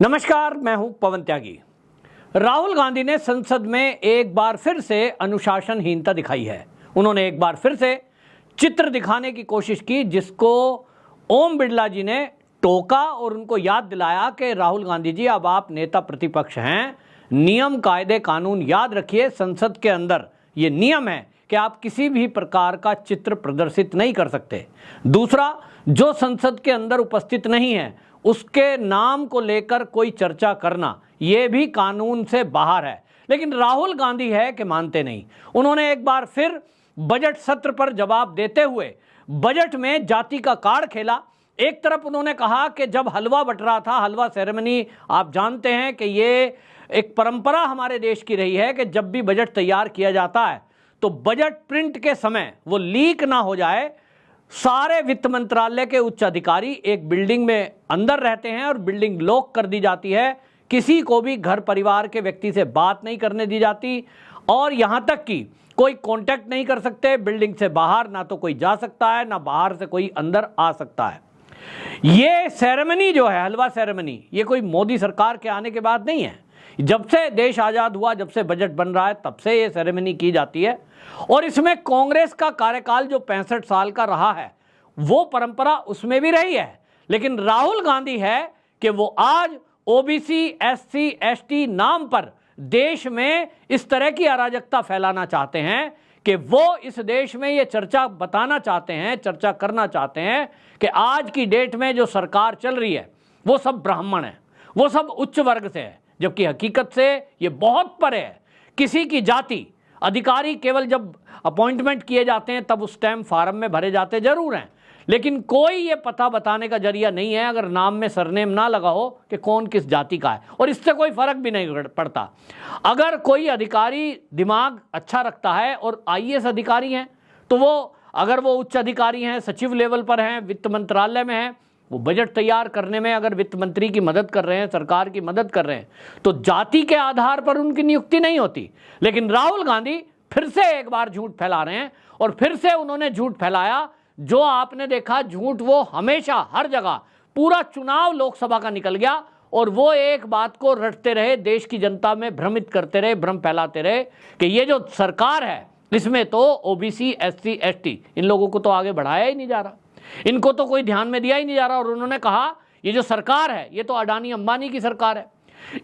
नमस्कार, मैं हूं पवन त्यागी। राहुल गांधी ने संसद में एक बार फिर से अनुशासनहीनता दिखाई है। उन्होंने एक बार फिर से चित्र दिखाने की कोशिश की जिसको ओम बिरला जी ने टोका और उनको याद दिलाया कि राहुल गांधी जी, अब आप नेता प्रतिपक्ष हैं, नियम कायदे कानून याद रखिए। संसद के अंदर ये नियम है कि आप किसी भी प्रकार का चित्र प्रदर्शित नहीं कर सकते। दूसरा, जो संसद के अंदर उपस्थित नहीं है उसके नाम को लेकर कोई चर्चा करना ये भी कानून से बाहर है। लेकिन राहुल गांधी है कि मानते नहीं। उन्होंने एक बार फिर बजट सत्र पर जवाब देते हुए बजट में जाति का कार्ड खेला। एक तरफ उन्होंने कहा कि जब हलवा बट रहा था, हलवा सेरेमनी, आप जानते हैं कि ये एक परंपरा हमारे देश की रही है कि जब भी बजट तैयार किया जाता है तो बजट प्रिंट के समय वो लीक ना हो जाए। सारे वित्त मंत्रालय के उच्च अधिकारी एक बिल्डिंग में अंदर रहते हैं और बिल्डिंग लॉक कर दी जाती है। किसी को भी घर परिवार के व्यक्ति से बात नहीं करने दी जाती और यहां तक कि कोई कांटेक्ट नहीं कर सकते। बिल्डिंग से बाहर ना तो कोई जा सकता है, ना बाहर से कोई अंदर आ सकता है। ये सेरेमनी जो है, हलवा सेरेमनी, ये कोई मोदी सरकार के आने के बाद नहीं है। जब से देश आजाद हुआ, जब से बजट बन रहा है, तब से ये सेरेमनी की जाती है। और इसमें कांग्रेस का कार्यकाल जो 65 साल का रहा है वो परंपरा उसमें भी रही है। लेकिन राहुल गांधी है कि वो आज ओबीसी, एससी, एसटी नाम पर देश में इस तरह की अराजकता फैलाना चाहते हैं कि वो इस देश में ये चर्चा बताना चाहते हैं, चर्चा करना चाहते हैं कि आज की डेट में जो सरकार चल रही है वो सब ब्राह्मण है, वो सब उच्च वर्ग से है, जबकि हकीकत से ये बहुत परे है। किसी की जाति, अधिकारी केवल जब अपॉइंटमेंट किए जाते हैं तब उस टाइम फार्म में भरे जाते जरूर हैं, लेकिन कोई ये पता बताने का जरिया नहीं है अगर नाम में सरनेम ना लगा हो कि कौन किस जाति का है। और इससे कोई फर्क भी नहीं पड़ता। अगर कोई अधिकारी दिमाग अच्छा रखता है और आईएएस अधिकारी हैं तो वो, अगर वो उच्च अधिकारी हैं, सचिव लेवल पर हैं, वित्त मंत्रालय में हैं, वो बजट तैयार करने में अगर वित्त मंत्री की मदद कर रहे हैं, सरकार की मदद कर रहे हैं, तो जाति के आधार पर उनकी नियुक्ति नहीं होती। लेकिन राहुल गांधी फिर से एक बार झूठ फैला रहे हैं और फिर से उन्होंने झूठ फैलाया जो आपने देखा। झूठ वो हमेशा हर जगह, पूरा चुनाव लोकसभा का निकल गया और वो एक बात को रटते रहे, देश की जनता में भ्रमित करते रहे, भ्रम फैलाते रहे कि ये जो सरकार है इसमें तो ओबीसी, एससी, एसटी, इन लोगों को तो आगे बढ़ाया ही नहीं जा रहा, इनको तो कोई ध्यान में दिया ही नहीं जा रहा। और उन्होंने कहा ये जो सरकार है ये तो अडानी अंबानी की सरकार है।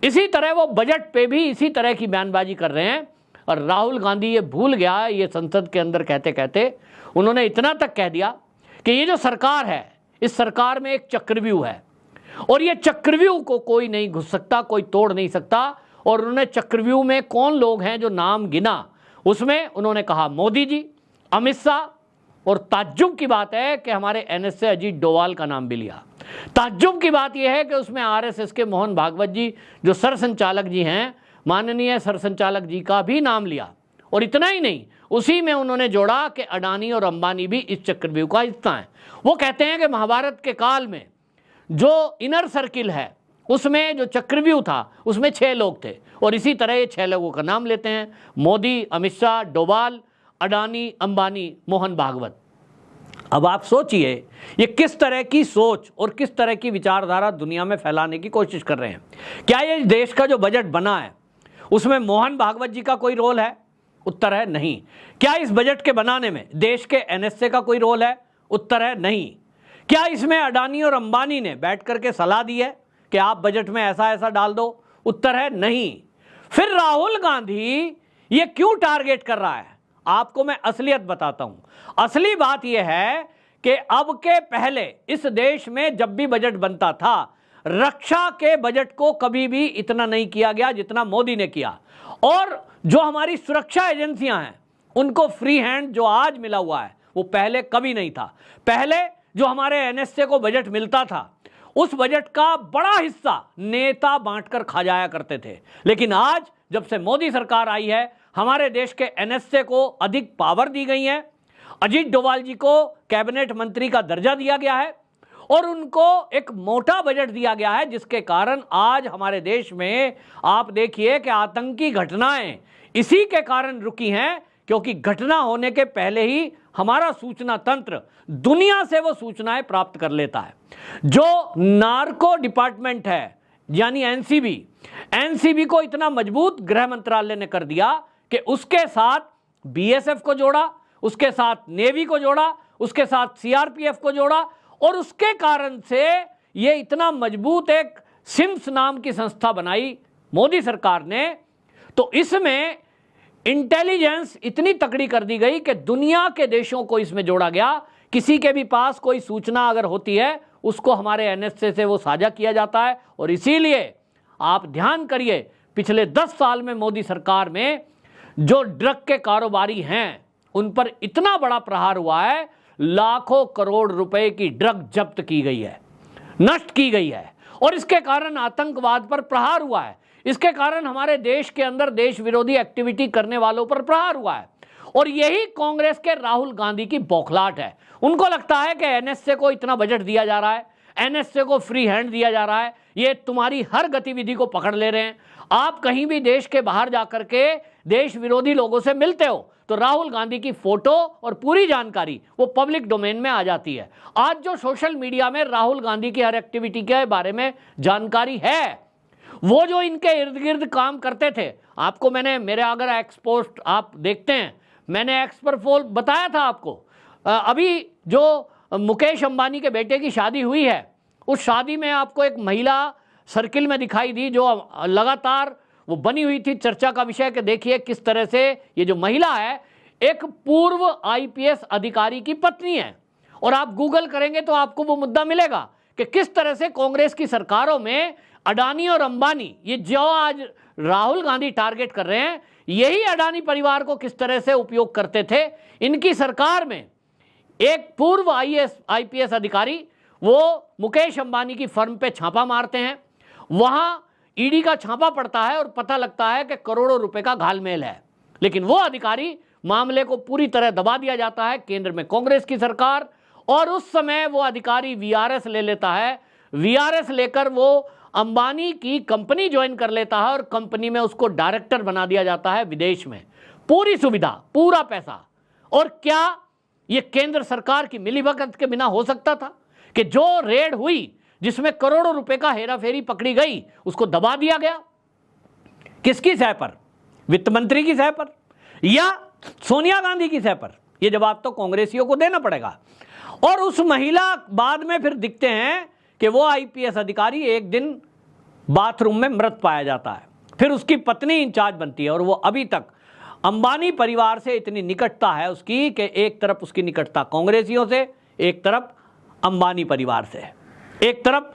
इसी तरह वो बजट पे भी इसी तरह की बयानबाजी कर रहे हैं। और राहुल गांधी ये भूल गया, ये संसद के अंदर कहते कहते उन्होंने इतना तक कह दिया कि ये जो सरकार है, इस सरकार में एक चक्रव्यूह है और ये चक्रव्यूह को कोई नहीं घुस सकता, कोई तोड़ नहीं सकता। और उन्होंने चक्रव्यूह में कौन लोग हैं जो नाम गिना, उसमें उन्होंने कहा मोदी जी, अमित शाह, और ताज्जुब की बात है कि हमारे एनएसए अजीत डोवाल का नाम भी लिया। ताज्जुब की बात यह है कि उसमें आरएसएस के मोहन भागवत जी जो सरसंचालक जी हैं, माननीय सरसंचालक जी का भी नाम लिया। और इतना ही नहीं, उसी में उन्होंने जोड़ा कि अडानी और अंबानी भी इस चक्रव्यूह का हिस्सा हैं। वो कहते हैं कि महाभारत के काल में जो इनर सर्किल है उसमें जो चक्रव्यूह था उसमें 6 लोग थे और इसी तरह ये 6 लोगों का नाम लेते हैं, मोदी, अमित शाह, डोभाल, अडानी, अंबानी, मोहन भागवत। अब आप सोचिए ये किस तरह की सोच और किस तरह की विचारधारा दुनिया में फैलाने की कोशिश कर रहे हैं। क्या ये देश का जो बजट बना है उसमें मोहन भागवत जी का कोई रोल है? उत्तर है नहीं। क्या इस बजट के बनाने में देश के एनएसए का कोई रोल है? उत्तर है नहीं। क्या इसमें अडानी और अंबानी ने बैठ करके सलाह दी है कि आप बजट में ऐसा ऐसा डाल दो? उत्तर है नहीं। फिर राहुल गांधी ये क्यों टारगेट कर रहा है? आपको मैं असलियत बताता हूं। असली बात यह है कि अब के पहले इस देश में जब भी बजट बनता था, रक्षा के बजट को कभी भी इतना नहीं किया गया जितना मोदी ने किया। और जो हमारी सुरक्षा एजेंसियां हैं उनको फ्री हैंड जो आज मिला हुआ है वो पहले कभी नहीं था। पहले जो हमारे एनएसए को बजट मिलता था उस बजट का बड़ा हिस्सा नेता बांटकर खा जाया करते थे। लेकिन आज जब से मोदी सरकार आई है, हमारे देश के एनएसए को अधिक पावर दी गई है। अजीत डोभाल जी को कैबिनेट मंत्री का दर्जा दिया गया है और उनको एक मोटा बजट दिया गया है, जिसके कारण आज हमारे देश में आप देखिए कि आतंकी घटनाएं इसी के कारण रुकी हैं, क्योंकि घटना होने के पहले ही हमारा सूचना तंत्र दुनिया से वो सूचनाएं प्राप्त कर लेता है। जो नार्को डिपार्टमेंट है, यानी एनसीबी को इतना मजबूत गृह मंत्रालय ने कर दिया कि उसके साथ बीएसएफ को जोड़ा, उसके साथ नेवी को जोड़ा, उसके साथ सीआरपीएफ को जोड़ा, और उसके कारण से ये इतना मजबूत एक सिम्स नाम की संस्था बनाई मोदी सरकार ने। तो इसमें इंटेलिजेंस इतनी तकड़ी कर दी गई कि दुनिया के देशों को इसमें जोड़ा गया। किसी के भी पास कोई सूचना अगर होती है उसको हमारे एनएसए से वो साझा किया जाता है। और इसीलिए आप ध्यान करिए, पिछले 10 साल में मोदी सरकार में जो ड्रग के कारोबारी हैं उन पर इतना बड़ा प्रहार हुआ है, लाखों करोड़ रुपए की ड्रग जब्त की गई है, नष्ट की गई है। और इसके कारण आतंकवाद पर प्रहार हुआ है, इसके कारण हमारे देश के अंदर देश विरोधी एक्टिविटी करने वालों पर प्रहार हुआ है। और यही कांग्रेस के राहुल गांधी की बौखलाहट है। उनको लगता है कि एनएसए को इतना बजट दिया जा रहा है, एनएसए को फ्री हैंड दिया जा रहा है, ये तुम्हारी हर गतिविधि को पकड़ ले रहे हैं। आप कहीं भी देश के बाहर जाकर के देश विरोधी लोगों से मिलते हो तो राहुल गांधी की फोटो और पूरी जानकारी वो पब्लिक डोमेन में आ जाती है। आज जो सोशल मीडिया में राहुल गांधी की हर एक्टिविटी के बारे में जानकारी है, वो जो इनके इर्द गिर्द काम करते थे, आपको मैंने मेरे अगर एक्स पोस्ट आप देखते हैं, मैंने एक्स पर फोल बताया था आपको। अभी जो मुकेश अंबानी के बेटे की शादी हुई है, उस शादी में आपको एक महिला सर्किल में दिखाई दी जो लगातार वो बनी हुई थी चर्चा का विषय कि देखिए किस तरह से ये जो महिला है एक पूर्व आईपीएस अधिकारी की पत्नी है। और आप गूगल करेंगे तो आपको वो मुद्दा मिलेगा कि किस तरह से कांग्रेस की सरकारों में अडानी और अंबानी, ये जो आज राहुल गांधी टारगेट कर रहे हैं, यही अडानी परिवार को किस तरह से उपयोग करते थे। इनकी सरकार में एक पूर्व आईपीएस अधिकारी वो मुकेश अंबानी की फर्म पे छापा मारते हैं, वहां ईडी का छापा पड़ता है और पता लगता है कि करोड़ों रुपए का घालमेल है। लेकिन वो अधिकारी, मामले को पूरी तरह दबा दिया जाता है, केंद्र में कांग्रेस की सरकार, और उस समय वो अधिकारी वीआरएस ले लेता है। वीआरएस लेकर वो अंबानी की कंपनी ज्वाइन कर लेता है और कंपनी में उसको डायरेक्टर बना दिया जाता है विदेश में। पूरी सुविधा, पूरा पैसा। और क्या ये केंद्र सरकार की मिलीभगत के बिना हो सकता था कि जो रेड हुई जिसमें करोड़ों रुपए का हेराफेरी पकड़ी गई, उसको दबा दिया गया? किसकी सह पर? वित्त मंत्री की सह पर या सोनिया गांधी की सह पर? यह जवाब तो कांग्रेसियों को देना पड़ेगा। और उस महिला बाद में फिर दिखते हैं कि वो आईपीएस अधिकारी एक दिन बाथरूम में मृत पाया जाता है, फिर उसकी पत्नी इंचार्ज बनती है। और वो अभी तक अंबानी परिवार से इतनी निकटता है उसकी कि एक तरफ उसकी निकटता कांग्रेसियों से, एक तरफ अंबानी परिवार से, एक तरफ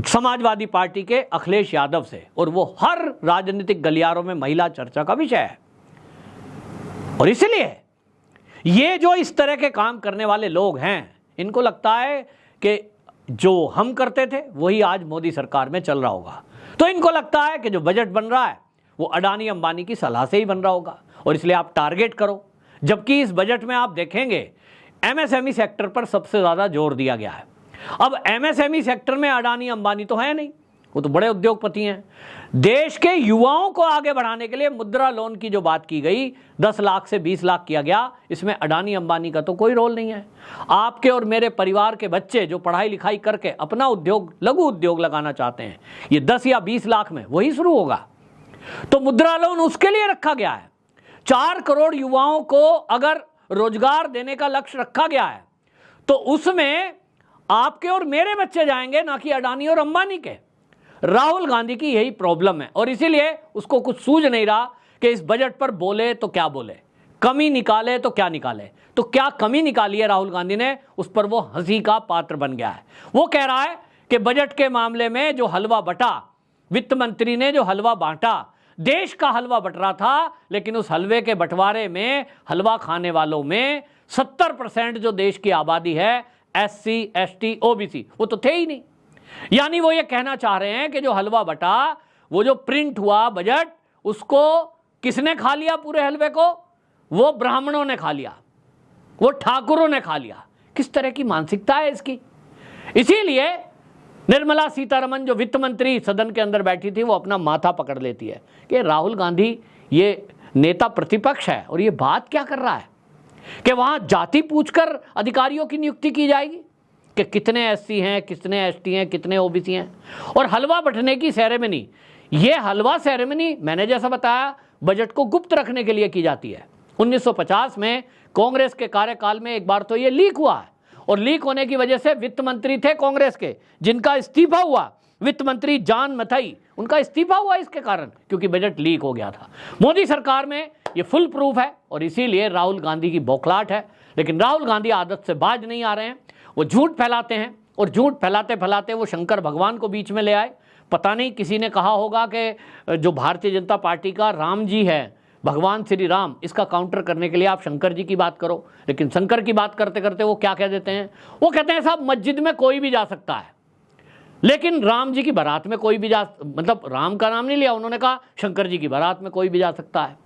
समाजवादी पार्टी के अखिलेश यादव से, और वो हर राजनीतिक गलियारों में महिला चर्चा का विषय है। और इसलिए ये जो इस तरह के काम करने वाले लोग हैं, इनको लगता है कि जो हम करते थे वही आज मोदी सरकार में चल रहा होगा। तो इनको लगता है कि जो बजट बन रहा है वो अडानी अंबानी की सलाह से ही बन रहा होगा, और इसलिए आप टारगेट करो। जबकि इस बजट में आप देखेंगे एमएसएमई सेक्टर पर सबसे ज़्यादा जोर दिया गया है। अब एमएसएमई सेक्टर में अडानी अंबानी तो है नहीं, वो तो बड़े उद्योगपति हैं। देश के युवाओं को आगे बढ़ाने के लिए मुद्रा लोन की जो बात की गई, 10 लाख से 20 लाख किया गया, इसमें अडानी अंबानी का तो कोई रोल नहीं है। आपके और मेरे परिवार के बच्चे जो पढ़ाई लिखाई करके अपना उद्योग, लघु उद्योग लगाना चाहते हैं, ये 10 या 20 लाख में वही शुरू होगा। तो मुद्रा लोन उसके लिए रखा गया है। 4 करोड़ युवाओं को अगर रोजगार देने का लक्ष्य रखा गया है तो उसमें आपके और मेरे बच्चे जाएंगे, ना कि अडानी और अंबानी के। राहुल गांधी की यही प्रॉब्लम है, और इसीलिए उसको कुछ सूझ नहीं रहा कि इस बजट पर बोले तो क्या बोले, कमी निकाले तो क्या निकाले। तो क्या कमी निकाली है राहुल गांधी ने, उस पर वो हंसी का पात्र बन गया है। वो कह रहा है कि बजट के मामले में जो हलवा बटा, वित्त मंत्री ने जो हलवा बांटा, देश का हलवा बट रहा था, लेकिन उस हलवे के बंटवारे में हलवा खाने वालों में 70% जो देश की आबादी है, एससी, एसटी, ओबीसी, वो तो थे ही नहीं। यानी वो ये कहना चाह रहे हैं कि जो हलवा बटा, वो जो प्रिंट हुआ बजट, उसको किसने खा लिया? पूरे हलवे को वो ब्राह्मणों ने खा लिया, वो ठाकुरों ने खा लिया। किस तरह की मानसिकता है इसकी? इसीलिए निर्मला सीतारमण जो वित्त मंत्री सदन के अंदर बैठी थी, वो अपना माथा पकड़ लेती है कि राहुल गांधी ये नेता प्रतिपक्ष है और ये बात क्या कर रहा है कि वहां जाति पूछकर अधिकारियों की नियुक्ति की जाएगी। कि कितने एससी हैं, कितने एसटी हैं, कितने ओबीसी हैं। और हलवा बंटने की सेरेमनी, ये हलवा सेरेमनी मैंने जैसा बताया बजट को गुप्त रखने के लिए की जाती है। 1950 में कांग्रेस के कार्यकाल में एक बार तो ये लीक हुआ है, और लीक होने की वजह से वित्त मंत्री थे कांग्रेस के, जिनका इस्तीफा हुआ, वित्त मंत्री जॉन मथाई, उनका इस्तीफा हुआ इसके कारण, क्योंकि बजट लीक हो गया था। मोदी सरकार में ये फुल प्रूफ है, और इसीलिए राहुल गांधी की बौखलाहट है। लेकिन राहुल गांधी आदत से बाज नहीं आ रहे हैं, वो झूठ फैलाते हैं, और झूठ फैलाते फैलाते वो शंकर भगवान को बीच में ले आए। पता नहीं किसी ने कहा होगा कि जो भारतीय जनता पार्टी का राम जी है, भगवान श्री राम, इसका काउंटर करने के लिए आप शंकर जी की बात करो। लेकिन शंकर की बात करते करते वो क्या कह देते हैं, वो कहते हैं साहब मस्जिद में कोई भी जा सकता है, लेकिन राम जी की बारात में कोई भी मतलब राम का नाम नहीं लिया उन्होंने, कहा शंकर जी की बारात में कोई भी जा सकता है।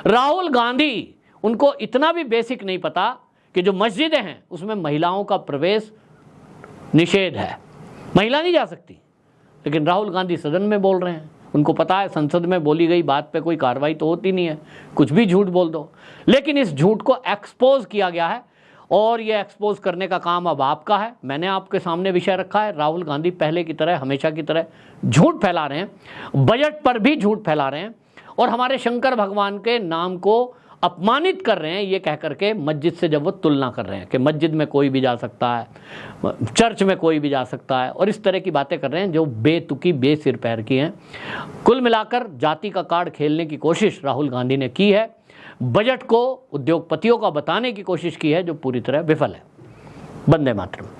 राहुल गांधी, उनको इतना भी बेसिक नहीं पता कि जो मस्जिदें हैं उसमें महिलाओं का प्रवेश निषेध है, महिला नहीं जा सकती। लेकिन राहुल गांधी सदन में बोल रहे हैं, उनको पता है संसद में बोली गई बात पे कोई कार्रवाई तो होती नहीं है, कुछ भी झूठ बोल दो। लेकिन इस झूठ को एक्सपोज किया गया है, और ये एक्सपोज करने का काम अब आपका है। मैंने आपके सामने विषय रखा है, राहुल गांधी पहले की तरह, हमेशा की तरह झूठ फैला रहे हैं, बजट पर भी झूठ फैला रहे हैं, और हमारे शंकर भगवान के नाम को अपमानित कर रहे हैं, ये कह करके मस्जिद से जब वो तुलना कर रहे हैं कि मस्जिद में कोई भी जा सकता है, चर्च में कोई भी जा सकता है, और इस तरह की बातें कर रहे हैं जो बेतुकी बेसिर पैर की हैं। कुल मिलाकर जाति का कार्ड खेलने की कोशिश राहुल गांधी ने की है, बजट को उद्योगपतियों का बताने की कोशिश की है, जो पूरी तरह विफल है। वंदे मातरम।